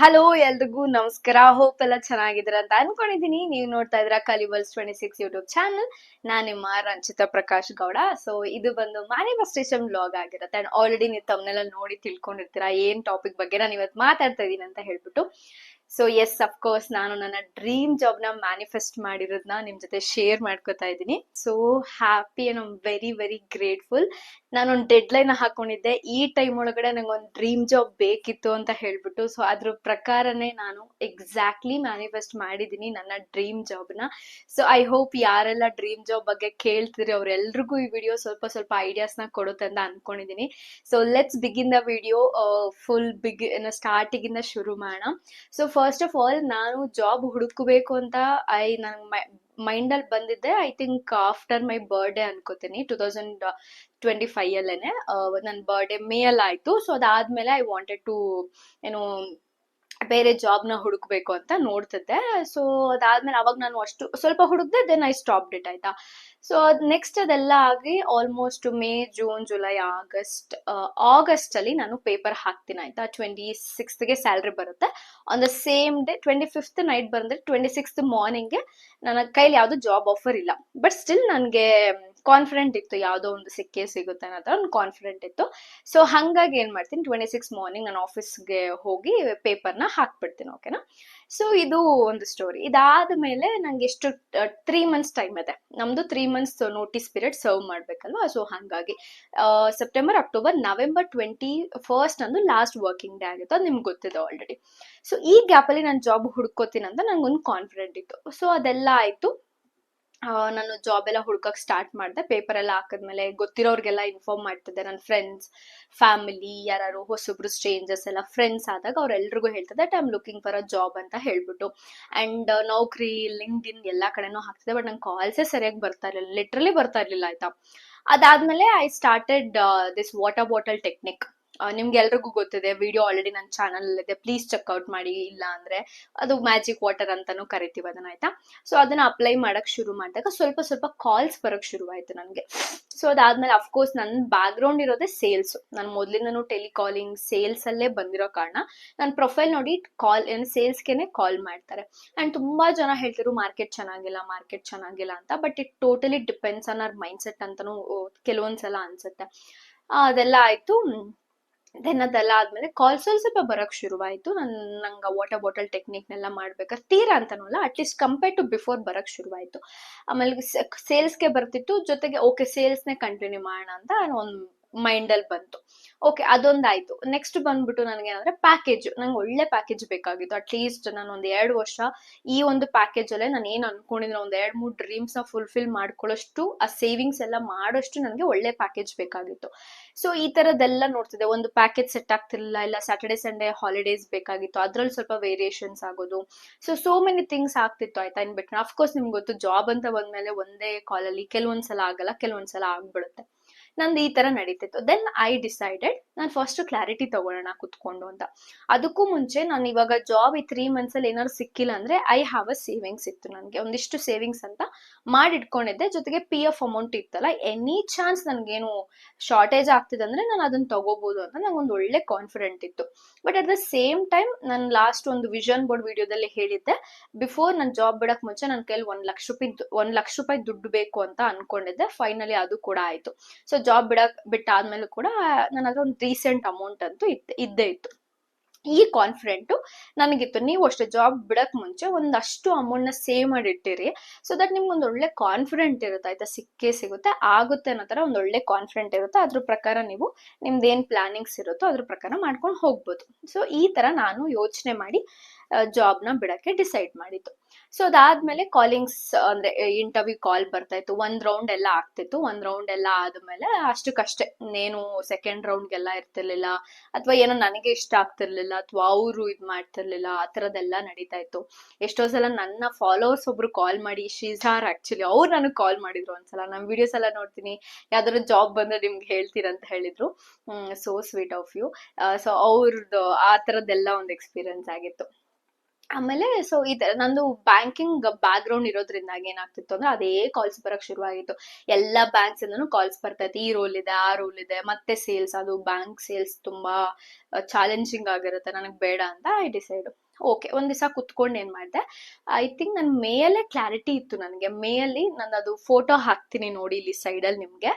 Hello ಎಲ್ರಿಗೂ ನಮಸ್ಕಾರ. Hope ಎಲ್ಲ ಚೆನ್ನಾಗಿದ್ದೀರಾ ಅಂತ ಅನ್ಕೊಂಡಿದೀನಿ. ನೀವು ನೋಡ್ತಾ ಇದ್ರ ಕಲಿಬಲ್ಸ್ 26 ಯೂಟ್ಯೂಬ್ ಚಾನಲ್. ನಾನು ನಿಮ್ಮ ರಂಜಿತಾ ಪ್ರಕಾಶ್ ಗೌಡ. ಸೊ ಇದು ಬಂದು ಮ್ಯಾನಿಫೆಸ್ಟೇಷನ್ ವ್ಲಾಗ್ ಆಗಿರುತ್ತೆ. ಅಂಡ್ ಆಲ್ರೆಡಿ ನೀವು ತಮ್ಮನೆಲ್ಲ ನೋಡಿ ತಿಳ್ಕೊಂಡಿರ್ತೀರಾ ಏನ್ ಟಾಪಿಕ್ ಬಗ್ಗೆ ನಾನು ಇವತ್ತು ಮಾತಾಡ್ತಾ ಇದೀನಿ ಅಂತ ಹೇಳ್ಬಿಟ್ಟು. ಸೊ ಎಸ್ ಅಫ್ಕೋರ್ಸ್ ನಾನು ನನ್ನ ಡ್ರೀಮ್ ಜಾಬ್ ನ ಮ್ಯಾನಿಫೆಸ್ಟ್ ಮಾಡಿರೋದನ್ನ ನಿಮ್ ಜೊತೆ ಶೇರ್ ಮಾಡ್ಕೋತಾ ಇದ್ದೀನಿ. So happy and very very grateful. ನಾನೊಂದು ಡೆಡ್ ಲೈನ್ ಹಾಕೊಂಡಿದ್ದೆ, ಈ ಟೈಮ್ ಒಳಗಡೆ ನಂಗೊಂದು ಡ್ರೀಮ್ ಜಾಬ್ ಬೇಕಿತ್ತು ಅಂತ ಹೇಳ್ಬಿಟ್ಟು. ಸೊ ಅದ್ರ ಪ್ರಕಾರನೇ ನಾನು ಎಕ್ಸಾಕ್ಟ್ಲಿ ಮ್ಯಾನಿಫೆಸ್ಟ್ ಮಾಡಿದೀನಿ ನನ್ನ ಡ್ರೀಮ್ ಜಾಬ್ ನ. ಸೊ ಐ ಹೋಪ್ ಯಾರೆಲ್ಲ ಡ್ರೀಮ್ ಜಾಬ್ ಬಗ್ಗೆ ಕೇಳ್ತಿದ್ರಿ ಅವ್ರೆಲ್ರಿಗೂ ಈ ವಿಡಿಯೋ ಸ್ವಲ್ಪ ಸ್ವಲ್ಪ ಐಡಿಯಾಸ್ ನ ಕೊಡುತ್ತೆ ಅಂತ ಅನ್ಕೊಂಡಿದೀನಿ. So let's begin the video. Full starting ಇಂದ ಶುರು ಮಾಡೋಣ. ಸೊ ಫಸ್ಟ್ ಆಫ್ ಆಲ್ ನಾನು ಜಾಬ್ ಹುಡುಕಬೇಕು ಅಂತ ನನ್ ಮೈಂಡ್ ಅಲ್ಲಿ ಬಂದಿದ್ದೆ. I think after my birthday ಅನ್ಕೋತೀನಿ, 2025 ಅಲ್ಲೇನೆ. ನನ್ನ ಬರ್ಡೇ ಮೇ ಅಲ್ಲಿ ಆಯ್ತು. ಸೊ ಅದಾದ್ಮೇಲೆ ಐ ವಾಂಟೆಡ್ ಟು ಏನು ಬೇರೆ ಜಾಬ್ ನ ಹುಡುಕ್ಬೇಕು ಅಂತ ನೋಡ್ತಿದ್ದೆ. ಸೊ ಅದಾದ್ಮೇಲೆ ಅವಾಗ ನಾನು ಅಷ್ಟು ಸ್ವಲ್ಪ ಹುಡುಕ್ದೆ, ದೆನ್ ಐ ಸ್ಟಾಪ್ ಇಟ್ ಆಯ್ತಾ. ಸೊ ನೆಕ್ಸ್ಟ್ ಅದೆಲ್ಲ ಆಗಿ almost May, June, July, August ಅಲ್ಲಿ ನಾನು ಪೇಪರ್ ಹಾಕ್ತೀನಿ ಆಯ್ತಾ. 26ಗೆ ಸ್ಯಾಲ್ರಿ ಬರುತ್ತೆ. On the same day 25th night ಬಂದ್ರೆ 26th ಮಾರ್ನಿಂಗ್ ಗೆ ನನ್ನ ಕೈಲಿ ಯಾವ್ದು ಜಾಬ್ ಆಫರ್ ಇಲ್ಲ. ಬಟ್ ಸ್ಟಿಲ್ ನನ್ಗೆ ಕಾನ್ಫಿಡೆಂಟ್ ಇತ್ತು ಯಾವ್ದೋ ಒಂದು ಸಿಗುತ್ತೆ ಅನ್ನೋ ಒಂದು ಕಾನ್ಫಿಡೆಂಟ್ ಇತ್ತು. ಸೊ ಹಂಗಾಗಿ ಏನ್ ಮಾಡ್ತೀನಿ, 26 ಮಾರ್ನಿಂಗ್ ನಾನು ಆಫೀಸ್ಗೆ ಹೋಗಿ ಪೇಪರ್ನ ಹಾಕ್ಬಿಡ್ತೀನಿ. ಓಕೆನಾ. ಸೊ ಇದು ಒಂದು ಸ್ಟೋರಿ. ಇದಾದ್ಮೇಲೆ ನಂಗೆ ಎಷ್ಟು 3 ಮಂತ್ಸ್ ಟೈಮ್ ಇದೆ. ನಮ್ದು 3 ಮಂತ್ಸ್ ನೋಟಿಸ್ ಪೀರಿಯಡ್ ಸರ್ವ್ ಮಾಡ್ಬೇಕಲ್ವಾ. ಸೊ ಹಂಗಾಗಿ ಸೆಪ್ಟೆಂಬರ್, ಅಕ್ಟೋಬರ್, ನವೆಂಬರ್ 21st ಅಂದು ಲಾಸ್ಟ್ ವರ್ಕಿಂಗ್ ಡೇ ಆಗಿತ್ತು. ಅದು ನಿಮ್ಗೆ ಗೊತ್ತಿದೆ ಆಲ್ರೆಡಿ. ಸೊ ಈ ಗ್ಯಾಪ್ ಅಲ್ಲಿ ನಾನು ಜಾಬ್ ಹುಡ್ಕೋತೀನಿ ಅಂತ ನಂಗೊಂದು ಕಾನ್ಫಿಡೆಂಟ್ ಇತ್ತು. ಸೊ ಅದೆಲ್ಲ ಆಯ್ತು. ನಾನು ಜಾಬ್ ಎಲ್ಲ ಹುಡ್ಕಕ್ ಸ್ಟಾರ್ಟ್ ಮಾಡಿದೆ. ಪೇಪರ್ ಎಲ್ಲ ಹಾಕಿದ್ಮೇಲೆ ಗೊತ್ತಿರೋರ್ಗೆಲ್ಲ ಇನ್ಫಾರ್ಮ್ ಮಾಡ್ತಿದ್ದೆ. ನನ್ನ ಫ್ರೆಂಡ್ಸ್, ಫ್ಯಾಮಿಲಿ, ಯಾರು ಹೊಸಬ್ರು ಸ್ಟ್ರೇಂಜರ್ಸ್ ಎಲ್ಲ ಫ್ರೆಂಡ್ಸ್ ಆದಾಗ ಅವ್ರೆಲ್ರಿಗೂ ಹೇಳ್ತಿದ್ದೆ I am looking for a job ಅಂತ ಹೇಳ್ಬಿಟ್ಟು. ಅಂಡ್ ನೌಕರಿ, ಲಿಂಕ್ಡ್ ಇನ್ ಎಲ್ಲಾ ಕಡೆನೂ ಹಾಕ್ತಿದ್ದೆ. ಬಟ್ ನಂಗೆ ಕಾಲ್ಸೇ ಸರಿಯಾಗಿ ಬರ್ತಾ ಇರ್ಲಿಲ್ಲ, ಲಿಟ್ರಲಿ ಬರ್ತಾ ಇರ್ಲಿಲ್ಲ ಆಯ್ತಾ. ಅದಾದ್ಮೇಲೆ I started this water bottle technique. ನಿಮ್ಗೆ ಎಲ್ರಿಗೂ ಗೊತ್ತಿದೆ, ವಿಡಿಯೋ ಆಲ್ರೆಡಿ ನನ್ನ ಚಾನಲ್ ಇದೆ, ಪ್ಲೀಸ್ ಚೆಕ್ಔಟ್ ಮಾಡಿ. ಇಲ್ಲ ಅಂದ್ರೆ ಅದು ಮ್ಯಾಜಿಕ್ ವಾಟರ್ ಅಂತಾನು ಕರಿತೀವಿ ಅದನ್ನ ಆಯ್ತಾ. ಸೊ ಅದನ್ನ ಅಪ್ಲೈ ಮಾಡಕ್ ಶುರು ಮಾಡಿದಾಗ ಸ್ವಲ್ಪ ಸ್ವಲ್ಪ ಕಾಲ್ಸ್ ಬರಕ್ ಶುರು ಆಯ್ತು ನನಗೆ. ಸೊ ಅದಾದ್ಮೇಲೆ ಅಫ್ಕೋರ್ಸ್ ನನ್ನ ಬ್ಯಾಕ್ ಗ್ರೌಂಡ್ ಇರೋದೇ ಸೇಲ್ಸ್. ನಾನು ಮೊದ್ಲಿಂದನು ಟೆಲಿಕಾಲಿಂಗ್ ಸೇಲ್ಸ್ ಅಲ್ಲೇ ಬಂದಿರೋ ಕಾರಣ ನನ್ನ ಪ್ರೊಫೈಲ್ ನೋಡಿ ಸೇಲ್ಸ್ಗೆನೆ ಕಾಲ್ ಮಾಡ್ತಾರೆ. ಅಂಡ್ ತುಂಬಾ ಜನ ಹೇಳ್ತಿರು ಮಾರ್ಕೆಟ್ ಚೆನ್ನಾಗಿಲ್ಲ ಅಂತ. But it totally depends on our mind set ಅಂತಾನು ಕೆಲವೊಂದ್ಸಲ ಅನ್ಸುತ್ತೆ. ಅದೆಲ್ಲ ಆಯ್ತು. ದೆನ್ ಅದೆಲ್ಲ ಆದ್ಮೇಲೆ ಕಾಲ್ಸ್ ಸ್ವಲ್ಪ ಬರಕ್ ಶುರುವಾಯ್ತು. ನಂಗೆ ವಾಟರ್ ಬಾಟಲ್ ಟೆಕ್ನಿಕ್ನೆಲ್ಲ ಮಾಡ್ಬೇಕಾದ್ರೆ ತೀರಾ ಅಂತಾನಲ್ಲ, ಅಟ್ಲೀಸ್ಟ್ ಕಂಪೇರ್ ಟು ಬಿಫೋರ್ ಬರಕ್ ಶುರುವಾಯ್ತು. ಆಮೇಲೆ ಸೇಲ್ಸ್ಗೆ ಬರ್ತಿತ್ತು, ಜೊತೆಗೆ ಓಕೆ ಸೇಲ್ಸ್ನೇ ಕಂಟಿನ್ಯೂ ಮಾಡೋಣ ಅಂತ ಒಂದು ಮೈಂಡ್ ಅಲ್ಲಿ ಬಂತು. ಓಕೆ ಅದೊಂದಾಯ್ತು. ನೆಕ್ಸ್ಟ್ ಬಂದ್ಬಿಟ್ಟು ನನಗೆ ಏನಂದ್ರೆ ಪ್ಯಾಕೇಜ್. ನಂಗೆ ಒಳ್ಳೆ ಪ್ಯಾಕೇಜ್ ಬೇಕಾಗಿತ್ತು. ಅಟ್ಲೀಸ್ಟ್ ನಾನು ಒಂದ್ 2 ವರ್ಷ ಈ ಒಂದು ಪ್ಯಾಕೇಜ್ ಅಲ್ಲೇ ನಾನು ಏನ್ ಅನ್ಕೊಂಡಿದ್ರೆ ಒಂದ್ 2-3 ಡ್ರೀಮ್ಸ್ ನ ಫುಲ್ಫಿಲ್ ಮಾಡ್ಕೊಳ್ಳೋಷ್ಟು, ಆ ಸೇವಿಂಗ್ಸ್ ಎಲ್ಲ ಮಾಡೋಷ್ಟು ನನಗೆ ಒಳ್ಳೆ ಪ್ಯಾಕೇಜ್ ಬೇಕಾಗಿತ್ತು. ಸೊ ಈ ತರದೆಲ್ಲ ನೋಡ್ತಿದ್ದೆ. ಒಂದು ಪ್ಯಾಕೇಜ್ ಸೆಟ್ ಆಗ್ತಿರ್ಲಿಲ್ಲ, ಇಲ್ಲ ಸ್ಯಾಟರ್ಡೆ ಸಂಡೇ ಹಾಲಿಡೇಸ್ ಬೇಕಾಗಿತ್ತು, ಅದ್ರಲ್ಲಿ ಸ್ವಲ್ಪ ವೇರಿಯೇಷನ್ಸ್ ಆಗೋದು. ಸೋ ಮೆನಿ ಥಿಂಗ್ಸ್ ಆಗ್ತಿತ್ತು ಆಯ್ತಾ. ಇನ್ ಬಿಟ್ಟು ಅಫ್ಕೋರ್ಸ್ ನಿಮ್ಗೆ ಗೊತ್ತು, ಜಾಬ್ ಅಂತ ಬಂದ್ಮೇಲೆ ಒಂದೇ ಕಾಲಲ್ಲಿ ಕೆಲವೊಂದ್ಸಲ ಆಗಲ್ಲ, ಕೆಲವೊಂದ್ಸಲ ಆಗ್ಬಿಡುತ್ತೆ. ನಂದು ಈ ತರ ನಡೀತಿತ್ತು. ದೆನ್ ಐ ಡಿಸೈಡೆಡ್ ನಾನು ಫಸ್ಟ್ ಕ್ಲಾರಿಟಿ ತಗೊಳ್ಳೋಣ ಕುತ್ಕೊಂಡು ಅಂತ. ಅದಕ್ಕೂ ಮುಂಚೆ ನಾನು ಇವಾಗ ಜಾಬ್ ಈ 3 ಮಂತ್ಸ್ ಅಲ್ಲಿ ಏನಾದ್ರು ಸಿಕ್ಕಿಲ್ಲ ಅಂದ್ರೆ ಐ ಹ್ಯಾವ್ ಅ ಸೇವಿಂಗ್ಸ್ ಇತ್ತು. ನನಗೆ ಒಂದಿಷ್ಟು ಸೇವಿಂಗ್ಸ್ ಅಂತ ಮಾಡಿಟ್ಕೊಂಡಿದ್ದೆ. ಜೊತೆಗೆ PF ಅಮೌಂಟ್ ಇತ್ತಲ್ಲ, ಎನಿ ಚಾನ್ಸ್ ನನ್ಗೇನು ಶಾರ್ಟೇಜ್ ಆಗ್ತಿದೆ ಅಂದ್ರೆ ನಾನು ಅದನ್ನ ತಗೋಬಹುದು ಅಂತ ನಂಗೊಂದು ಒಳ್ಳೆ ಕಾನ್ಫಿಡೆಂಟ್ ಇತ್ತು. But at the same time ನಾನು ಲಾಸ್ಟ್ ಒಂದು ವಿಷನ್ ಬೋರ್ಡ್ ವಿಡಿಯೋದಲ್ಲಿ ಹೇಳಿದ್ದೆ, ಬಿಫೋರ್ ನಾನು ಜಾಬ್ ಬಿಡಕ್ ಮುಂಚೆ ನನ್ನ ಕೈಲಿ 1 ಲಕ್ಷ ರೂಪಾಯಿ ದುಡ್ಡು ಬೇಕು ಅಂತ ಅನ್ಕೊಂಡಿದ್ದೆ. ಫೈನಲಿ ಅದು ಕೂಡ ಆಯ್ತು. ಸೊ ಜಾಬ್ ಬಿಟ್ಟಾದ್ಮೇಲೆ ಕೂಡ ನನ್ನ ಹತ್ರ ಒಂದು ರೀಸೆಂಟ್ ಅಮೌಂಟ್ ಅಂತೂ ಇದ್ದೇ ಇತ್ತು. ಈ ಕಾನ್ಫಿಡೆಂಟ್ ನನಗಿತ್ತು. ನೀವು ಅಷ್ಟೇ ಜಾಬ್ ಬಿಡಕ್ ಮುಂಚೆ ಒಂದಷ್ಟು ಅಮೌಂಟ್ ನ ಸೇವ್ ಮಾಡಿ ಇಟ್ಟಿರಿ. ಸೊ ದಟ್ ನಿಮ್ಗೆ ಒಂದು ಒಳ್ಳೆ ಕಾನ್ಫಿಡೆಂಟ್ ಇರುತ್ತೆ ಆಯ್ತಾ. ಸಿಕ್ಕೇ ಸಿಗುತ್ತೆ, ಆಗುತ್ತೆ ಅನ್ನೋ ತರ ಒಂದು ಒಳ್ಳೆ ಕಾನ್ಫಿಡೆಂಟ್ ಇರುತ್ತೆ. ಅದ್ರ ಪ್ರಕಾರ ನೀವು ನಿಮ್ದು ಏನ್ ಪ್ಲಾನಿಂಗ್ಸ್ ಇರುತ್ತೋ ಅದ್ರ ಪ್ರಕಾರ ಮಾಡ್ಕೊಂಡು ಹೋಗ್ಬೋದು. ಸೊ ಈ ತರ ನಾನು ಯೋಚನೆ ಮಾಡಿ ಜಾಬ್ ನ ಬಿಡಕ್ಕೆ ಡಿಸೈಡ್ ಮಾಡಿದ್ದು. ಸೊ ಅದಾದ್ಮೇಲೆ ಕಾಲಿಂಗ್ಸ್ ಅಂದ್ರೆ ಇಂಟರ್ವ್ಯೂ ಕಾಲ್ ಬರ್ತಾ ಇತ್ತು. 1 ರೌಂಡ್ ಎಲ್ಲ ಆಗ್ತಿತ್ತು. 1 ರೌಂಡ್ ಎಲ್ಲ ಆದ್ಮೇಲೆ ಅಷ್ಟಕ್ಕಷ್ಟೇ, ನೇನು ಸೆಕೆಂಡ್ ರೌಂಡ್ಗೆಲ್ಲ ಇರ್ತಿರ್ಲಿಲ್ಲ, ಅಥವಾ ಏನೋ ನನಗೆ ಇಷ್ಟ ಆಗ್ತಿರ್ಲಿಲ್ಲ, ಅಥವಾ ಅವರು ಇದ್ ಮಾಡ್ತಿರ್ಲಿಲ್ಲ, ಆ ತರದೆಲ್ಲ ನಡೀತಾ ಇತ್ತು. ಎಷ್ಟೋ ಸಲ ನನ್ನ ಫಾಲೋವರ್ಸ್ ಒಬ್ರು ಕಾಲ್ ಮಾಡಿ, ಶ್ರೀಜಾರ್ ಆಕ್ಚುಲಿ ಅವ್ರು ನನಗೆ ಕಾಲ್ ಮಾಡಿದ್ರು ಒಂದ್ಸಲ. ನಾನು ವಿಡಿಯೋಸ್ ಎಲ್ಲ ನೋಡ್ತೀನಿ, ಯಾವ್ದಾದ್ರು ಜಾಬ್ ಬಂದ್ರೆ ನಿಮ್ಗೆ ಹೇಳ್ತೀರಂತ ಹೇಳಿದ್ರು. So sweet of you. So ಅವ್ರದ್ದು ಆ ತರದ್ದೆಲ್ಲ ಒಂದು ಎಕ್ಸ್ಪೀರಿಯನ್ಸ್ ಆಗಿತ್ತು. ಆಮೇಲೆ ಸೊ ನಂದು ಬ್ಯಾಂಕಿಂಗ್ ಬ್ಯಾಕ್ ಗ್ರೌಂಡ್ ಇರೋದ್ರಿಂದಾಗಿ ಏನಾಗ್ತಿತ್ತು ಅಂದ್ರೆ ಅದೇ ಕಾಲ್ಸ್ ಬರಕ್ ಶುರು ಆಗಿತ್ತು. ಎಲ್ಲಾ ಬ್ಯಾಂಕ್ಸ್ ಇಂದನೂ ಕಾಲ್ಸ್ ಬರ್ತೈತಿ, ಈ ರೋಲ್ ಇದೆ, ಆ ರೋಲ್ ಇದೆ, ಮತ್ತೆ ಸೇಲ್ಸ್, ಅದು ಬ್ಯಾಂಕ್ ಸೇಲ್ಸ್ ತುಂಬಾ ಚಾಲೆಂಜಿಂಗ್ ಆಗಿರುತ್ತೆ, ನನಗೆ ಬೇಡ ಅಂತ ಐ ಡಿಸೈಡ್. ಓಕೆ, ಒಂದ್ ದಿವಸ ಕುತ್ಕೊಂಡು ಏನ್ ಮಾಡಿದೆ, ಐ ಥಿಂಕ್ ನನ್ ಮೇಯಲ್ಲೇ ಕ್ಲಾರಿಟಿ ಇತ್ತು ನನಗೆ. ಮೇಯಲ್ಲಿ ನಾನು ಅದು ಫೋಟೋ ಹಾಕ್ತೀನಿ ನೋಡಿ ಇಲ್ಲಿ ಸೈಡ್ ಅಲ್ಲಿ ನಿಮ್ಗೆ.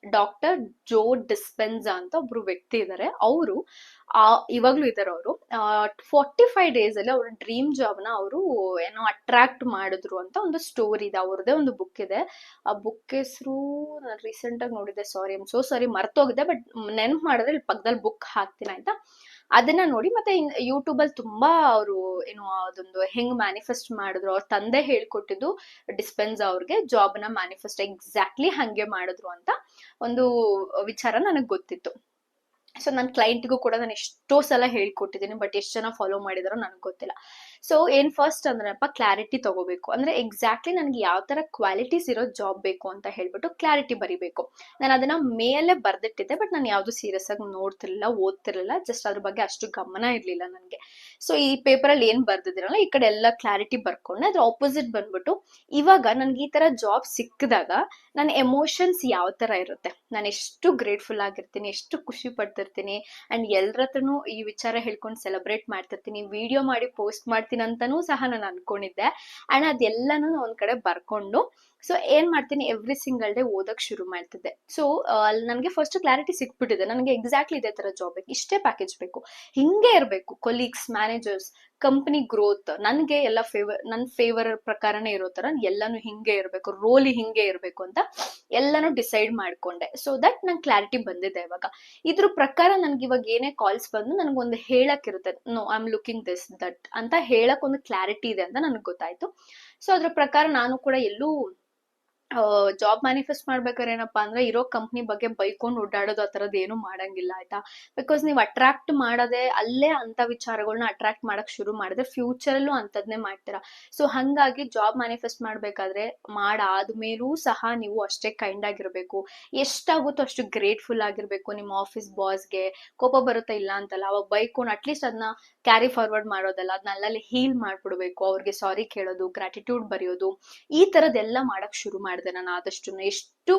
ಡಾಕ್ಟರ್ ಜೋ ಡಿಸ್ಪೆನ್ಸಾ ಅಂತ ಒಬ್ರು ವ್ಯಕ್ತಿ ಇದ್ದಾರೆ. ಅವರು ಇವಾಗ್ಲೂ ಇದಾರೆ. ಅವರು 45 days ಅಲ್ಲಿ ಅವ್ರ ಡ್ರೀಮ್ ಜಾಬ್ ನ ಅವರು ಏನೋ ಅಟ್ರಾಕ್ಟ್ ಮಾಡಿದ್ರು ಅಂತ ಒಂದು ಸ್ಟೋರಿ ಇದೆ. ಅವ್ರದೇ ಒಂದು ಬುಕ್ ಇದೆ. ಆ ಬುಕ್ ಹೆಸರು ನಾನು ರೀಸೆಂಟ್ ಆಗಿ ನೋಡಿದ್ದೆ, ಸಾರಿ ಐಮ್ ಸೋ ಸಾರಿ, ಮರ್ತೋಗಿದೆ. ಬಟ್ ನೆನಪು ಮಾಡಿದ್ರೆ ಇಲ್ಲಿ ಪಕ್ಕದಲ್ಲಿ ಬುಕ್ ಹಾಕ್ತೀನಿ ಆಯ್ತಾ. ಅದನ್ನ ನೋಡಿ. ಮತ್ತೆ ಯೂಟ್ಯೂಬ್ ಅಲ್ಲಿ ತುಂಬಾ ಅವರು ಏನು ಅದೊಂದು ಹೆಂಗ್ ಮ್ಯಾನಿಫೆಸ್ಟ್ ಮಾಡಿದ್ರು, ಅವ್ರ ತಂದೆ ಹೇಳ್ಕೊಟ್ಟಿದ್ದು ಡಿಸ್ಪೆನ್ಸ್ ಅವ್ರಿಗೆ ಜಾಬ್ ನ ಮ್ಯಾನಿಫೆಸ್ಟ್ ಎಕ್ಸಾಕ್ಟ್ಲಿ ಹಂಗೆ ಮಾಡಿದ್ರು ಅಂತ ಒಂದು ವಿಚಾರ ನನಗೆ ಗೊತ್ತಿತ್ತು. ಸೊ ನನ್ನ ಕ್ಲೈಂಟ್ಗೂ ಕೂಡ ನಾನು ಎಷ್ಟೋ ಸಲ ಹೇಳ್ಕೊಟ್ಟಿದ್ದೀನಿ, ಬಟ್ ಎಷ್ಟು ಜನ ಫಾಲೋ ಮಾಡಿದಾರೋ ನನಗೆ ಗೊತ್ತಿಲ್ಲ. ಸೊ ಏನ್ ಫಸ್ಟ್ ಅಂದ್ರಪ್ಪ, ಕ್ಲಾರಿಟಿ ತಗೋಬೇಕು. ಅಂದ್ರೆ ಎಕ್ಸಾಕ್ಟ್ಲಿ ನನ್ಗೆ ಯಾವ ತರ ಕ್ವಾಲಿಟೀಸ್ ಇರೋ ಜಾಬ್ ಬೇಕು ಅಂತ ಹೇಳ್ಬಿಟ್ಟು ಕ್ಲಾರಿಟಿ ಬರಿಬೇಕು. ನಾನು ಅದನ್ನ ಮೇಲೇ ಬರ್ದಿಟ್ಟಿದ್ದೆ, ಬಟ್ ನಾನು ಯಾವ್ದು ಸೀರಿಯಸ್ ಆಗಿ ನೋಡ್ತಿರ್ಲಿಲ್ಲ, ಓದ್ತಿರ್ಲಿಲ್ಲ, ಜಸ್ಟ್ ಅದ್ರ ಬಗ್ಗೆ ಅಷ್ಟು ಗಮನ ಇರ್ಲಿಲ್ಲ ನನಗೆ. ಸೊ ಈ ಪೇಪರ್ ಅಲ್ಲಿ ಏನ್ ಬರ್ದಿದ್ದೀರಲ್ಲ, ಈ ಕಡೆ ಎಲ್ಲ ಕ್ಲಾರಿಟಿ ಬರ್ಕೊಂಡೆ. ಅದ್ರ ಆಪೋಸಿಟ್ ಬಂದ್ಬಿಟ್ಟು, ಇವಾಗ ನನ್ಗೆ ಈ ತರ ಜಾಬ್ ಸಿಕ್ಕಿದಾಗ ನನ್ನ ಎಮೋಷನ್ಸ್ ಯಾವ ತರ ಇರುತ್ತೆ, ನಾನು ಎಷ್ಟು ಗ್ರೇಟ್ಫುಲ್ ಆಗಿರ್ತೀನಿ, ಎಷ್ಟು ಖುಷಿ ಪಡ್ತಿರ್ತೀನಿ, ಅಂಡ್ ಎಲ್ರ ಹತ್ರನು ಈ ವಿಚಾರ ಹೇಳ್ಕೊಂಡು ಸೆಲೆಬ್ರೇಟ್ ಮಾಡ್ತಿರ್ತೀನಿ, ವಿಡಿಯೋ ಮಾಡಿ ಪೋಸ್ಟ್ ಮಾಡ್ತೀನಿ ಅಂತಾನೂ ಸಹ ನಾನು ಅನ್ಕೊಂಡಿದ್ದೆ. ಅಂಡ್ ಅದೆಲ್ಲಾನು ಒಂದ್ ಕಡೆ ಬರ್ಕೊಂಡು ಸೊ ಏನ್ ಮಾಡ್ತೀನಿ, ಎವ್ರಿ ಸಿಂಗಲ್ ಡೇ ಓದಕ್ ಶುರು ಮಾಡ್ತಿದ್ದೆ. ಸೊ ಅಲ್ಲಿ ನನಗೆ ಫಸ್ಟ್ ಕ್ಲಾರಿಟಿ ಸಿಕ್ಬಿಟ್ಟಿದೆ, ನನಗೆ ಎಕ್ಸಾಕ್ಟ್ಲಿ ಇದೇ ತರ ಜಾಬ್ ಬೇಕು, ಇಷ್ಟೇ ಪ್ಯಾಕೇಜ್ ಬೇಕು, ಹಿಂಗೆ ಇರಬೇಕು, ಕೊಲೀಗ್ಸ್, ಮ್ಯಾನೇಜರ್ಸ್, ಕಂಪನಿ ಗ್ರೋತ್, ನನ್ಗೆ ಎಲ್ಲ ನನ್ನ ಫೇವರ್ ಪ್ರಕಾರನೇ ಇರೋ ತರ ಎಲ್ಲಾನು ಹಿಂಗೆ ಇರಬೇಕು, ರೋಲ್ ಹಿಂಗೆ ಇರಬೇಕು ಅಂತ ಎಲ್ಲಾನು ಡಿಸೈಡ್ ಮಾಡ್ಕೊಂಡೆ. ಸೊ ದಟ್ ನಂಗೆ ಕ್ಲಾರಿಟಿ ಬಂದಿದೆ ಇವಾಗ. ಇದ್ರ ಪ್ರಕಾರ ನನ್ಗೆ ಇವಾಗ ಏನೇ ಕಾಲ್ಸ್ ಬಂದು ನನಗೊಂದು ಹೇಳಕ್ ಇರುತ್ತೆ, no I am looking this that ಅಂತ ಹೇಳಕ್ ಒಂದು ಕ್ಲಾರಿಟಿ ಇದೆ ಅಂತ ನನಗೆ ಗೊತ್ತಾಯ್ತು. ಸೊ ಅದ್ರ ಪ್ರಕಾರ ನಾನು ಕೂಡ ಎಲ್ಲೂ ಜಾಬ್ ಮ್ಯಾನಿಫೆಸ್ಟ್ ಮಾಡ್ಬೇಕಾದ್ರೆ ಏನಪ್ಪಾ ಅಂದ್ರೆ ಇರೋ ಕಂಪ್ನಿ ಬಗ್ಗೆ ಬೈಕೊಂಡು ಓಡಾಡೋದು ಆ ತರದ್ ಏನು ಮಾಡಂಗಿಲ್ಲ ಆಯ್ತಾ. ಬಿಕಾಸ್ ನೀವು ಅಟ್ರಾಕ್ಟ್ ಮಾಡದೆ ಅಲ್ಲೇ ಅಂತ ವಿಚಾರಗಳನ್ನ ಅಟ್ರಾಕ್ಟ್ ಮಾಡಕ್ ಶುರು ಮಾಡಿದ್ರೆ ಫ್ಯೂಚರ್ ಅಲ್ಲೂ ಅಂತದ್ನೇ ಮಾಡ್ತೀರಾ. ಸೊ ಹಂಗಾಗಿ ಜಾಬ್ ಮ್ಯಾನಿಫೆಸ್ಟ್ ಮಾಡ್ಬೇಕಾದ್ರೆ ಮಾಡಾದ್ಮೇಲೂ ಸಹ ನೀವು ಅಷ್ಟೇ ಕೈಂಡ್ ಆಗಿರ್ಬೇಕು, ಎಷ್ಟಾಗುತ್ತೋ ಅಷ್ಟು ಗ್ರೇಟ್ಫುಲ್ ಆಗಿರ್ಬೇಕು. ನಿಮ್ಮ ಆಫೀಸ್ ಬಾಸ್ಗೆ ಕೋಪ ಬರುತ್ತೆ ಇಲ್ಲ ಅಂತಲ್ಲ, ಅವಾಗ ಬೈಕೊಂಡು ಅಟ್ಲೀಸ್ಟ್ ಅದನ್ನ ಕ್ಯಾರಿ ಫಾರ್ವರ್ಡ್ ಮಾಡೋದಲ್ಲ, ಅದನ್ನ ಅಲ್ಲಲ್ಲಿ ಹೀಲ್ ಮಾಡ್ಬಿಡ್ಬೇಕು, ಅವ್ರಿಗೆ ಸಾರಿ ಕೇಳೋದು, ಗ್ರಾಟಿಟ್ಯೂಡ್ ಬರೆಯೋದು, ಈ ತರದೆಲ್ಲ ಮಾಡಕ್ ಶುರು ಮಾಡಿದೆ ನಾನು. ಆದಷ್ಟು ಎಷ್ಟು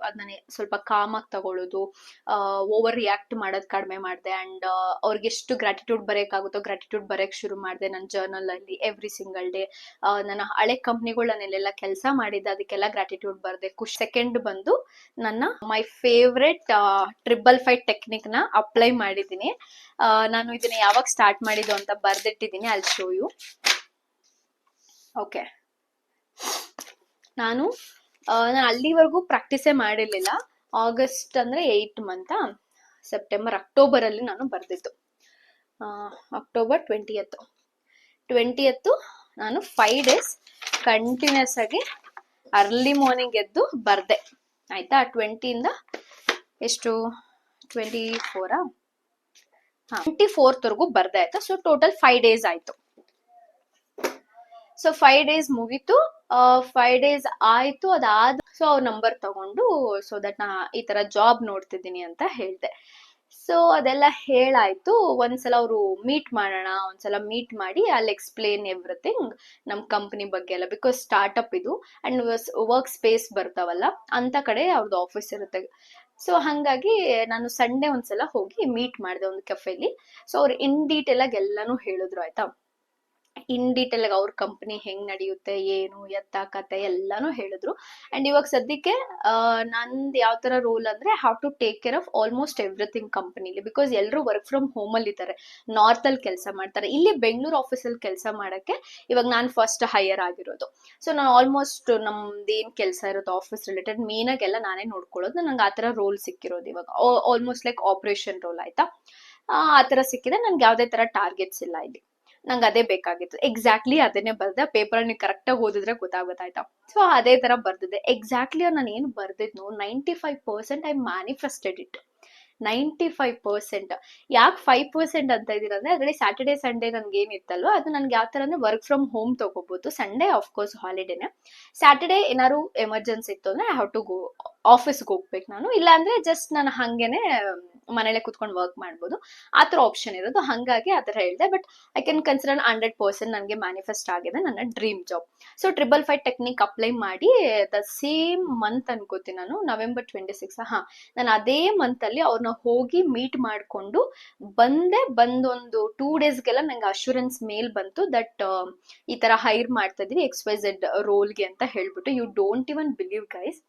ಅದನ್ನ ಸ್ವಲ್ಪ ಕಾಮ್ ಆಗಿ ತಗೊಳ್ಳೋದು, ಓವರ್ ರಿಯಾಕ್ಟ್ ಮಾಡೋದ್ ಕಡಿಮೆ ಮಾಡಿದೆ. ಅಂಡ್ ಅವ್ರಿಗೆ ಎಷ್ಟು ಗ್ರಾಟಿಟ್ಯೂಡ್ ಬರೆಯಕ್ಕಾಗುತ್ತೋ ಗ್ರಾಟಿಟ್ಯೂಡ್ ಬರೆಯಕ್ ಶುರು ಮಾಡಿದೆ ನನ್ನ ಜರ್ನಲ್ ಅಲ್ಲಿ ಎವ್ರಿ ಸಿಂಗಲ್ ಡೇ. ನನ್ನ ಹಳೆ ಕಂಪ್ನಿಗಳು ನಾನೆಲ್ಲ ಕೆಲಸ ಮಾಡಿದ್ದೆ, ಅದಕ್ಕೆಲ್ಲ ಗ್ರಾಟಿಟ್ಯೂಡ್ ಬರ್ದೆ. ಸೆಕೆಂಡ್ ಬಂದು ನನ್ನ ಮೈ ಫೇವ್ರೆಟ್ 555 ಟೆಕ್ನಿಕ್ ನ ಅಪ್ಲೈ ಮಾಡಿದ್ದೀನಿ. ನಾನು ಇದನ್ನ ಯಾವಾಗ ಸ್ಟಾರ್ಟ್ ಮಾಡಿದ್ದು ಅಂತ ಬರ್ದಿಟ್ಟಿದ್ದೀನಿ, ಅಲ್ಲಿ ಶೋ ಯು. ಓಕೆ, ನಾನು ಅಲ್ಲಿವರೆಗೂ ಪ್ರಾಕ್ಟೀಸೇ ಮಾಡಿರ್ಲಿಲ್ಲ. ಆಗಸ್ಟ್ ಅಂದ್ರೆ 8 ಮಂತ್, ಸೆಪ್ಟೆಂಬರ್, ಅಕ್ಟೋಬರ್ ಅಲ್ಲಿ ನಾನು ಬರ್ದಿದ್ದು. ಅಕ್ಟೋಬರ್ 20th ನಾನು 5 days ಕಂಟಿನ್ಯೂಸ್ ಆಗಿ ಅರ್ಲಿ ಮಾರ್ನಿಂಗ್ ಎದ್ದು ಬರ್ದೆ ಆಯ್ತಾ. 20ಇಂದ ಎಷ್ಟು 24 24th ವರೆಗೂ ಬರ್ದೆ ಆಯ್ತಾ. ಸೊ ಟೋಟಲ್ 5 days ಆಯ್ತು. ಸೊ 5 days ಮುಗೀತು. 5 days ಆಯ್ತು. ಅದಾದ ಸೊ ಅವ್ರ ನಂಬರ್ ತಗೊಂಡು ಸೊ ದಟ್ ನಾ ಈ ತರ ಜಾಬ್ ನೋಡ್ತಿದ್ದೀನಿ ಅಂತ ಹೇಳ್ದೆ. ಸೊ ಅದೆಲ್ಲ ಹೇಳಾಯ್ತು. ಒಂದ್ಸಲ ಅವರು ಮೀಟ್ ಮಾಡೋಣ, ಒಂದ್ಸಲ ಮೀಟ್ ಮಾಡಿ ಅಲ್ಲಿ ಎಕ್ಸ್ಪ್ಲೇನ್ ಎವ್ರಿಥಿಂಗ್ ನಮ್ ಕಂಪನಿ ಬಗ್ಗೆ ಎಲ್ಲ. ಬಿಕಾಸ್ ಸ್ಟಾರ್ಟ್ಅಪ್ ಇದು ಅಂಡ್ ವರ್ಕ್ ಸ್ಪೇಸ್ ಬರ್ತಾವಲ್ಲ ಅಂತ ಕಡೆ ಅವ್ರದ್ದು ಆಫೀಸ್ ಇರುತ್ತೆ. ಸೊ ಹಂಗಾಗಿ ನಾನು ಸಂಡೇ ಒಂದ್ಸಲ ಹೋಗಿ ಮೀಟ್ ಮಾಡಿದೆ ಒಂದು ಕೆಫೆಲಿ. ಸೊ ಅವ್ರು ಇನ್ ಡೀಟೇಲ್ ಆಗಿ ಎಲ್ಲಾನು ಹೇಳಿದ್ರು ಆಯ್ತಾ. ಇನ್ ಡೀಟೇಲ್ ಆಗಿ ಅವ್ರ ಕಂಪನಿ ಹೆಂಗ್ ನಡೆಯುತ್ತೆ, ಏನು ಎತ್ತ ಕತೆ ಎಲ್ಲಾನು ಹೇಳಿದ್ರು. ಅಂಡ್ ಇವಾಗ ಸದ್ಯಕ್ಕೆ ನಂದ್ ಯಾವ ತರ ರೋಲ್ ಅಂದ್ರೆ how to take care of almost everything ಕಂಪನಿಲಿ. ಬಿಕಾಸ್ ಎಲ್ಲರೂ ವರ್ಕ್ ಫ್ರಮ್ ಹೋಮ್ ಅಲ್ಲಿ ಇದ್ದಾರೆ, ನಾರ್ತ್ ಅಲ್ಲಿ ಕೆಲಸ ಮಾಡ್ತಾರೆ. ಇಲ್ಲಿ ಬೆಂಗಳೂರು ಆಫೀಸ್ ಅಲ್ಲಿ ಕೆಲಸ ಮಾಡಕ್ಕೆ ಇವಾಗ ನಾನು ಫಸ್ಟ್ ಹೈಯರ್ ಆಗಿರೋದು. ಸೊ ನಾನು ಆಲ್ಮೋಸ್ಟ್ ನಮ್ದೇನ್ ಕೆಲಸ ಇರುತ್ತೆ ಆಫೀಸ್ ರಿಲೇಟೆಡ್ ಮೇನ್ ಆಗಿ ಎಲ್ಲ ನಾನೇ ನೋಡ್ಕೊಳ್ಳೋದು. ನಂಗೆ ಆತರ ರೋಲ್ ಸಿಕ್ಕಿರೋದು ಇವಾಗ ಆಲ್ಮೋಸ್ಟ್ ಲೈಕ್ ಆಪರೇಷನ್ ರೋಲ್ ಆಯ್ತಾ. ಆತರ ಸಿಕ್ಕಿದೆ. ನನ್ಗೆ ಯಾವ್ದೇ ತರ ಟಾರ್ಗೆಟ್ಸ್ ಇಲ್ಲ ಇಲ್ಲಿ. ನಂಗೆ ಅದೇ ಬೇಕಾಗಿತ್ತು. ಎಕ್ಸಾಕ್ಟ್ಲಿ ಅದನ್ನೇ ಬರ್ದೆ. ಪೇಪರ್ ನೀವು ಕರೆಕ್ಟ್ ಆಗಿ ಓದಿದ್ರೆ ಗೊತ್ತಾಗುತ್ತಾಯ್ತಾ. ಸೊ ಅದೇ ತರ ಬರ್ದಿದೆ ಎಕ್ಸಾಕ್ಟ್ಲಿ. ನಾನು ಏನು ಬರ್ದಿದ್ನು 95% ಐ ಮ್ಯಾನಿಫೆಸ್ಟೆಡ್ ಇಟ್. 95%. ಯಾಕೆ 5% ಅಂತ ಇದೀರ ಅಂದ್ರೆ ಅದ್ರಲ್ಲಿ ಸ್ಯಾಟರ್ಡೆ ಸಂಡೇ ನನ್ಗೆ ಏನಿತ್ತಲ್ವ ಅದು ನನ್ಗೆ ಯಾವ ತರ ಅಂದ್ರೆ ವರ್ಕ್ ಫ್ರಮ್ ಹೋಮ್ ತಗೋಬಹುದು. ಸಂಡೇ ಆಫ್ಕೋರ್ಸ್ ಹಾಲಿಡೇನೆ. ಸ್ಯಾಟರ್ಡೆ ಏನಾದ್ರು ಎಮರ್ಜೆನ್ಸಿ ಇತ್ತು ಅಂದ್ರೆ ಐ ಹ್ಯಾವ್ ಟು ಗೋ ಆಫೀಸ್ಗೆ ಹೋಗ್ಬೇಕು ನಾನು. ಇಲ್ಲ ಅಂದ್ರೆ ಜಸ್ಟ್ ನಾನು ಹಂಗೇನೆ ಮನೇಲೆ ಕುತ್ಕೊಂಡು ವರ್ಕ್ ಮಾಡ್ಬೋದು ಆ ಥರ ಆಪ್ಷನ್ ಇರೋದು. ಹಾಗಾಗಿ ಆ ಥರ ಹೇಳಿದೆ. ಬಟ್ ಐ ಕ್ಯಾನ್ ಕನ್ಸಿಡರ್ 100% ನನಗೆ ಮ್ಯಾನಿಫೆಸ್ಟ್ ಆಗಿದೆ ನನ್ನ dream job. So 555 technique apply ಮಾಡಿ ದ ಸೇಮ್ ಮಂತ್ ಅನ್ಕೋತೀನಿ ನಾನು, November 26. ನಾನು ಅದೇ ಮಂತ್ ಅಲ್ಲಿ ಅವ್ರನ್ನ ಹೋಗಿ ಮೀಟ್ ಮಾಡ್ಕೊಂಡು ಬಂದೊಂದು 2 ಡೇಸ್ಗೆಲ್ಲ ನಂಗೆ ಅಶೂರೆನ್ಸ್ ಮೇಲ್ ಬಂತು ದಟ್ ಈ ತರ ಹೈರ್ ಮಾಡ್ತಾ ಇದೀವಿ XYZ ರೋಲ್ಗೆ ಅಂತ ಹೇಳ್ಬಿಟ್ಟು. You don't even believe guys,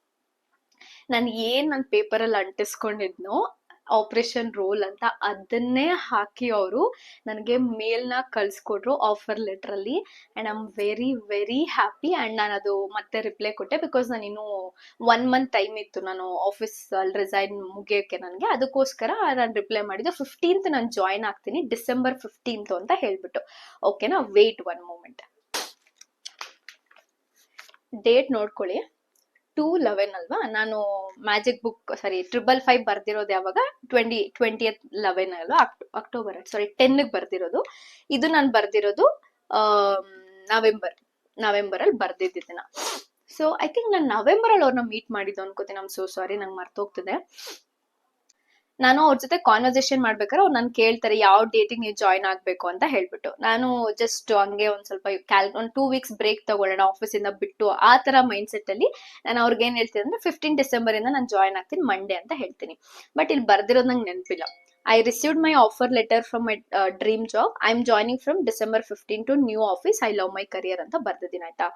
ನಾನು ನನ್ನ ಪೇಪರಲ್ಲಿ ಅಂಟಿಸ್ಕೊಂಡಿದ್ನೋ ಆಪರೇಷನ್ ರೋಲ್ ಅಂತ ಅದನ್ನೇ ಹಾಕಿ ಅವರು ನನಗೆ ಮೇಲ್ನ ಕಳ್ಸ್ಕೊಟ್ರು ಆಫರ್ ಲೆಟರ್ ಅಲ್ಲಿ. And I am very very happy. And ನಾನು ಅದು ಮತ್ತೆ ರಿಪ್ಲೈ ಕೊಟ್ಟೆ ಬಿಕಾಸ್ ನಾನು ಇನ್ನೂ 1 ಮಂತ್ ಟೈಮ್ ಇತ್ತು ನಾನು ಆಫೀಸ್ ಅಲ್ಲಿ ರಿಸೈನ್ ಮುಗಿಯೋಕೆ ನನಗೆ. ಅದಕ್ಕೋಸ್ಕರ ನಾನು ರಿಪ್ಲೈ ಮಾಡಿದ್ದು 15th ನಾನು ಜಾಯ್ನ್ ಆಗ್ತೀನಿ, December 15th ಅಂತ ಹೇಳ್ಬಿಟ್ಟು. ಓಕೆನಾ, ವೇಟ್ 1 ಮೂಮೆಂಟ್, ಡೇಟ್ ನೋಡ್ಕೊಳ್ಳಿ. 2/11 ಅಲ್ವಾ, ನಾನು ಮ್ಯಾಜಿಕ್ ಬುಕ್ 555 ಬರ್ದಿರೋದು ಯಾವಾಗ 20th 11 ಅಲ್ವಾ, ಅಕ್ಟೋಬರ್ 10ಗೆ ಬರ್ದಿರೋದು. ಇದು ನಾನು ಬರ್ದಿರೋದು ನವೆಂಬರ್ ಅಲ್ಲಿ ಬರ್ದಿದ್ದಿದ್ದನ್ನ. ಸೊ ಐ ಥಿಂಕ್ ನಾನು ನವೆಂಬರ್ ಅಲ್ಲಿ ಅವ್ರನ್ನ ಮೀಟ್ ಮಾಡಿದ್ದು ಅನ್ಕೋತೀನಿ. ಐ ಆಮ್ ಸೋ ಸಾರಿ, ನಂಗೆ ಮರ್ತೋಗ್ತಿದೆ. ನಾನು ಅವ್ರ ಜೊತೆ ಕಾನ್ವರ್ಸೇಷನ್ ಮಾಡ್ಬೇಕಾದ್ರೆ ಅವ್ರು ನನ್ ಕೇಳ್ತಾರೆ ಯಾವ ಡೇಟಿಗೆ ನೀವು ಜಾಯ್ನ್ ಆಗ್ಬೇಕು ಅಂತ ಹೇಳ್ಬಿಟ್ಟು. ನಾನು ಜಸ್ಟ್ ಹಂಗೆ ಒಂದ್ ಸ್ವಲ್ಪ ಒಂದು 2 weeks ಬ್ರೇಕ್ ತಗೊಳ್ಳೋಣ ಆಫೀಸ್ ಇಂದ ಬಿಟ್ಟು ಆ ತರ ಮೈಂಡ್ ಸೆಟ್ ಅಲ್ಲಿ ನಾನು ಅವ್ರಿಗೆ ಏನ್ ಹೇಳ್ತೀನಿ ಅಂದ್ರೆ 15 ಡಿಸೆಂಬರ್ ಇಂದ ನಾನು ಜಾಯ್ನ್ ಆಗ್ತೀನಿ ಮಂಡೇ ಅಂತ ಹೇಳ್ತೀನಿ. ಬಟ್ ಇಲ್ಲಿ ಬರ್ದಿರೋದು ನಂಗೆ ನೆನಪಿಲ್ಲ. I received my offer letter from my dream job. I am joining from December 15 to new office. I love my career ಅಂತ ಬರ್ದಿದ್ದೀನಿ ಆಯ್ತಾ.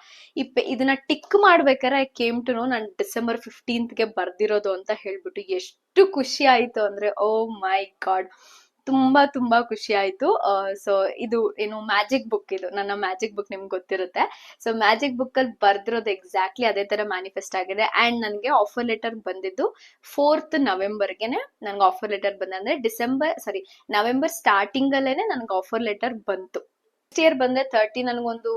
ಇದನ್ನ ಟಿಕ್ ಮಾಡ್ಬೇಕಾದ್ರೆ ಐ ಕೇಮ್ ಟು ನೋ ನಾನು December 15th ಬರ್ದಿರೋದು ಅಂತ ಹೇಳ್ಬಿಟ್ಟು. ಎಷ್ಟು ಖುಷಿ ಆಯ್ತು ಅಂದ್ರೆ, ಓ ಮೈ ಗಾಡ್, ತುಂಬಾ ಖುಷಿ ಆಯ್ತು. ಸೊ ಇದು ಏನು ಮ್ಯಾಜಿಕ್ ಬುಕ್, ಇದು ನನ್ನ ಮ್ಯಾಜಿಕ್ ಬುಕ್, ನಿಮ್ಗೆ ಗೊತ್ತಿರುತ್ತೆ. ಸೊ ಮ್ಯಾಜಿಕ್ ಬುಕ್ ಅಲ್ಲಿ ಬರ್ದಿರೋದು ಎಕ್ಸಾಕ್ಟ್ಲಿ ಅದೇ ತರ ಮ್ಯಾನಿಫೆಸ್ಟ್ ಆಗಿದೆ. ಅಂಡ್ ನನಗೆ ಆಫರ್ ಲೆಟರ್ ಬಂದಿದ್ದು 4th ನವೆಂಬರ್ಗೆನೆ ನನ್ಗೆ ಆಫರ್ ಲೆಟರ್ ಬಂದ, ಅಂದ್ರೆ ನವೆಂಬರ್ ಸ್ಟಾರ್ಟಿಂಗ್ ಅಲ್ಲೇನೆ ನನ್ಗೆ ಆಫರ್ ಲೆಟರ್ ಬಂತು. ನೆಕ್ಸ್ಟ್ ಇಯರ್ ಬಂದ್ರೆ 30 ನನಗೊಂದು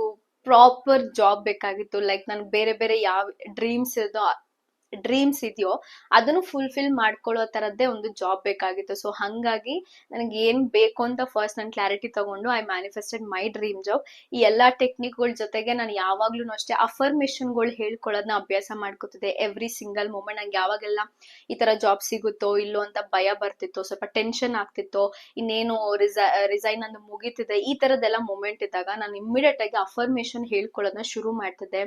ಪ್ರಾಪರ್ ಜಾಬ್ ಬೇಕಾಗಿತ್ತು. ಲೈಕ್ ನನ್ಗೆ ಬೇರೆ ಬೇರೆ ಯಾವ ಡ್ರೀಮ್ಸ್ ಇದೆಯೋ ಅದನ್ನು ಫುಲ್ಫಿಲ್ ಮಾಡ್ಕೊಳ್ಳೋ ತರದ್ದೇ ಒಂದು ಜಾಬ್ ಬೇಕಾಗಿತ್ತು. ಸೊ ಹಂಗಾಗಿ ನನಗೆ ಏನ್ ಬೇಕು ಅಂತ ಫಸ್ಟ್ ನಾನು ಕ್ಲಾರಿಟಿ ತಗೊಂಡು I manifested my dream job. ಈ ಎಲ್ಲಾ ಟೆಕ್ನಿಕ್ಗಳ ಜೊತೆಗೆ ನಾನು ಯಾವಾಗ್ಲೂ ಅಷ್ಟೇ ಅಫರ್ಮೇಷನ್ಗಳು ಹೇಳ್ಕೊಳ್ಳೋದನ್ನ ಅಭ್ಯಾಸ ಮಾಡ್ಕೋತಿದ್ದೆ. ಎವ್ರಿ ಸಿಂಗಲ್ ಮೂಮೆಂಟ್ ನಂಗೆ ಯಾವಾಗೆಲ್ಲ ಈ ತರ ಜಾಬ್ ಸಿಗುತ್ತೋ ಇಲ್ಲೋ ಅಂತ ಭಯ ಬರ್ತಿತ್ತು, ಸ್ವಲ್ಪ ಟೆನ್ಷನ್ ಆಗ್ತಿತ್ತು, ಇನ್ನೇನು ರಿಸೈನ್ ಅಂದು ಮುಗಿತಿದೆ, ಈ ತರದೆಲ್ಲ ಮೂಮೆಂಟ್ ಇದ್ದಾಗ ನಾನು ಇಮ್ಮಿಡಿಯೇಟ್ ಆಗಿ ಅಫರ್ಮೇಷನ್ ಹೇಳ್ಕೊಳ್ಳೋದನ್ನ ಶುರು ಮಾಡ್ತಿದ್ದೆ.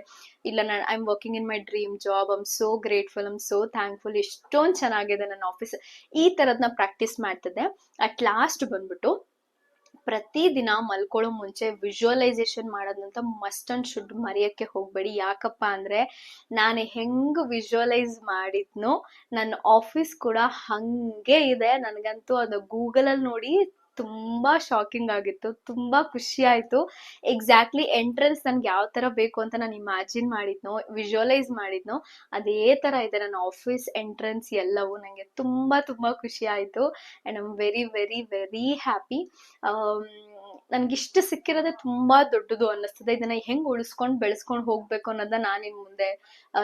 ಇಲ್ಲ, I am working in my dream job, I am so grateful, I am so thankful, ಎಷ್ಟೊಂದು ಚೆನ್ನಾಗಿದೆ ನನ್ನ ಆಫೀಸ್, ಈ ತರದ್ನ ಪ್ರಾಕ್ಟೀಸ್ ಮಾಡ್ತಿದ್ದೆ. ಅಟ್ ಲಾಸ್ಟ್ ಬಂದ್ಬಿಟ್ಟು ಪ್ರತಿ ದಿನ ಮಲ್ಕೊಳ್ಳೋ ಮುಂಚೆ ವಿಜುವಲೈಸೇಷನ್ ಮಾಡೋದಂತ ಮಸ್ಟ್ ಅಂಡ್ ಶುಡ್ ಮರೆಯಕ್ಕೆ ಹೋಗ್ಬೇಡಿ. ಯಾಕಪ್ಪ ಅಂದ್ರೆ ನಾನು ಹೆಂಗ್ ವಿಜುವಲೈಸ್ ಮಾಡಿದ್ನೋ ನನ್ನ ಆಫೀಸ್ ಕೂಡ ಹಂಗೆ ಇದೆ. ನನ್ಗಂತೂ ಅದು ಗೂಗಲ್ ಅಲ್ಲಿ ನೋಡಿ ತುಂಬಾ ಶಾಕಿಂಗ್ ಆಗಿತ್ತು, ತುಂಬಾ ಖುಷಿ ಆಯ್ತು. ಎಕ್ಸಾಕ್ಟ್ಲಿ ಎಂಟ್ರೆನ್ಸ್ ನನ್ಗೆ ಯಾವ ತರ ಬೇಕು ಅಂತ ನಾನು ಇಮ್ಯಾಜಿನ್ ಮಾಡಿದ್ನೋ, ವಿಜುವಲೈಸ್ ಮಾಡಿದ್ನೋ ಅದೇ ತರ ಇದೆ ನನ್ನ ಆಫೀಸ್ ಎಂಟ್ರೆನ್ಸ್ ಎಲ್ಲವೂ. ನಂಗೆ ತುಂಬಾ ಖುಷಿ ಆಯ್ತು. And I am very very very happy. ನನ್ಗಿಷ್ಟು ಸಿಕ್ಕಿರೋದೇ ತುಂಬಾ ದೊಡ್ಡದು ಅನ್ನಿಸ್ತದೆ. ಇದನ್ನ ಹೆಂಗ್ ಉಳಿಸ್ಕೊಂಡ್ ಬೆಳೆಸ್ಕೊಂಡ್ ಹೋಗ್ಬೇಕು ಅನ್ನೋದನ್ನ ನಾನು ಇನ್ ಮುಂದೆ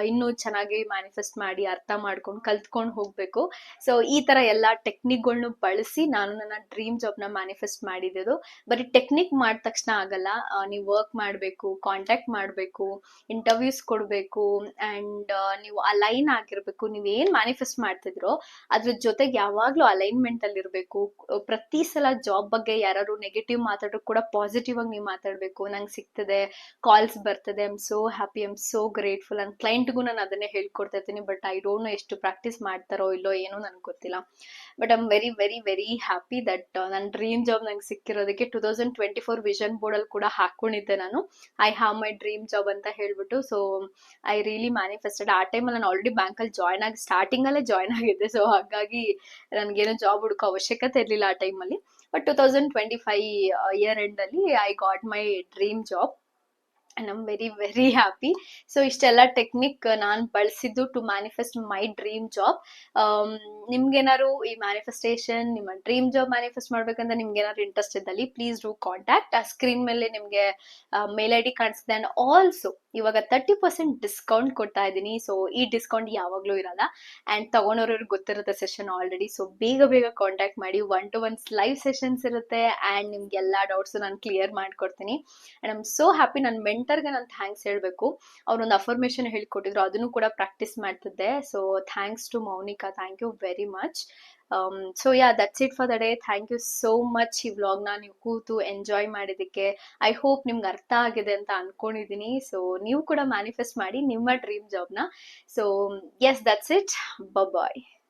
ಇನ್ನೂ ಚೆನ್ನಾಗಿ ಮ್ಯಾನಿಫೆಸ್ಟ್ ಮಾಡಿ ಅರ್ಥ ಮಾಡ್ಕೊಂಡು ಕಲ್ತ್ಕೊಂಡು ಹೋಗ್ಬೇಕು. ಸೊ ಈ ತರ ಎಲ್ಲಾ ಟೆಕ್ನಿಕ್ಗಳನ್ನ ಬಳಸಿ ನಾನು ನನ್ನ ಡ್ರೀಮ್ ಜಾಬ್ ನ ಮ್ಯಾನಿಫೆಸ್ಟ್ ಮಾಡಿದ್ದು. ಬರೀ ಟೆಕ್ನಿಕ್ ಮಾಡಿದ ತಕ್ಷಣ ಆಗಲ್ಲ, ನೀವು ವರ್ಕ್ ಮಾಡ್ಬೇಕು, ಕಾಂಟ್ಯಾಕ್ಟ್ ಮಾಡ್ಬೇಕು, ಇಂಟರ್ವ್ಯೂಸ್ ಕೊಡ್ಬೇಕು, ಅಂಡ್ ನೀವು ಅಲೈನ್ ಆಗಿರ್ಬೇಕು. ನೀವ್ ಏನ್ ಮ್ಯಾನಿಫೆಸ್ಟ್ ಮಾಡ್ತಿದ್ರೋ ಅದ್ರ ಜೊತೆಗೆ ಯಾವಾಗ್ಲೂ ಅಲೈನ್ಮೆಂಟ್ ಅಲ್ಲಿ ಇರ್ಬೇಕು. ಪ್ರತಿ ಸಲ ಜಾಬ್ ಬಗ್ಗೆ ಯಾರು ನೆಗೆಟಿವ್ ಮಾತಾಡ್ರು ಕೂಡ ಪಾಸಿಟಿವ್ ಆಗಿ ನೀವು ಮಾತಾಡ್ಬೇಕು. ನಂಗೆ ಸಿಗ್ತದೆ, ಕಾಲ್ಸ್ ಬರ್ತದೆ, I am so happy, I am so grateful. ನನ್ನ ಕ್ಲೈಂಟ್ಗೂ ನಾನು ಅದನ್ನೇ ಹೇಳ್ಕೊಡ್ತಾ ಇರ್ತೀನಿ. ಬಟ್ ಐ ಡೋಂಟ್ ನೋ ಎಷ್ಟು ಪ್ರಾಕ್ಟೀಸ್ ಮಾಡ್ತಾರೋ ಇಲ್ಲೋ ಏನೋ ನನ್ಗೆ ಗೊತ್ತಿಲ್ಲ. But I am very very very happy that ನನ್ನ ಡ್ರೀಮ್ ಜಾಬ್ ನಂಗೆ ಸಿಕ್ಕಿರೋದಕ್ಕೆ. 2024 ವಿಷನ್ ಬೋರ್ಡ್ ಅಲ್ಲಿ ಕೂಡ ಹಾಕೊಂಡಿದ್ದೆ ನಾನು, I have my dream job ಅಂತ ಹೇಳ್ಬಿಟ್ಟು. So I really manifested. ಆ ಟೈಮಲ್ಲಿ ನಾನು ಆಲ್ರೆಡಿ ಬ್ಯಾಂಕಲ್ಲಿ ಸ್ಟಾರ್ಟಿಂಗ್ ಅಲ್ಲೇ ಜಾಯ್ನ್ ಆಗಿದ್ದೆ. ಸೊ ಹಾಗಾಗಿ ನನ್ಗೇನೋ ಜಾಬ್ ಹುಡುಕೋ ಅವಶ್ಯಕತೆ ಇರ್ಲಿಲ್ಲ ಆ ಟೈಮಲ್ಲಿ. ಬಟ್ 2025 ಇಯರ್ ಎಂಡ್ ಅಲ್ಲಿ I got my dream job and I am very very happy. So ಇಷ್ಟೆಲ್ಲ ಟೆಕ್ನಿಕ್ ನಾನು ಬಳಸಿದ್ದು to manifest my dream job. ನಿಮ್ಗೇನಾದ್ರು ಈ ಮ್ಯಾನಿಫೆಸ್ಟೇಷನ್, ನಿಮ್ಮ ಡ್ರೀಮ್ ಜಾಬ್ ಮ್ಯಾನಿಫೆಸ್ಟ್ ಮಾಡ್ಬೇಕಂತ ನಿಮ್ಗೇನಾದ್ರು ಇಂಟ್ರೆಸ್ಟ್ ಇದ್ದಲ್ಲಿ ಪ್ಲೀಸ್ ಡೂ ಕಾಂಟ್ಯಾಕ್ಟ್. ಆ ಸ್ಕ್ರೀನ್ ಮೇಲೆ ನಿಮ್ಗೆ ಮೇಲ್ ಐ ಡಿ ಕಾಣಿಸ್ತಿದೆ. ಅಂಡ್ ಆಲ್ಸೋ ಇವಾಗ 30% ಡಿಸ್ಕೌಂಟ್ ಕೊಡ್ತಾ ಇದ್ದೀನಿ. ಸೊ ಈ ಡಿಸ್ಕೌಂಟ್ ಯಾವಾಗ್ಲೂ ಇರಲ್ಲ, ಅಂಡ್ ತಗೊಂಡವ್ರಿಗೆ ಗೊತ್ತಿರುತ್ತೆ ಸೆಷನ್ ಆಲ್ರೆಡಿ. ಸೊ ಬೇಗ ಕಾಂಟ್ಯಾಕ್ಟ್ ಮಾಡಿ. 1-to-1 ಲೈವ್ ಸೆಷನ್ಸ್ ಇರುತ್ತೆ ಅಂಡ್ ನಿಮ್ಗೆ ಎಲ್ಲಾ ಡೌಟ್ಸ್ ನಾನು ಕ್ಲಿಯರ್ ಮಾಡ್ಕೊಡ್ತೀನಿ. And I am so happy. ನನ್ನ ಮೆಂಟರ್ಗೆ ನಾನು ಥ್ಯಾಂಕ್ಸ್ ಹೇಳ್ಬೇಕು. ಅವ್ರೊಂದು ಅಫರ್ಮೇಷನ್ ಹೇಳ್ಕೊಟ್ಟಿದ್ರು, ಅದನ್ನು ಕೂಡ ಪ್ರಾಕ್ಟೀಸ್ ಮಾಡ್ತಿದ್ದೆ. So thanks to Mounika, thank you very much. So yeah that's it for the day. Thank you so much ಈ ವ್ಲಾಗ್ನ ನೀವು ಕೂತು ಎಂಜಾಯ್ ಮಾಡಿದ್ದಕ್ಕೆ. ಐ ಹೋಪ್ ನಿಮ್ಗೆ ಅರ್ಥ ಆಗಿದೆ ಅಂತ ಅನ್ಕೊಂಡಿದೀನಿ. ಸೊ ನೀವು ಕೂಡ ಮ್ಯಾನಿಫೆಸ್ಟ್ ಮಾಡಿ ನಿಮ್ಮ ಡ್ರೀಮ್ ಜಾಬ್ನ. So yes that's it. Bye.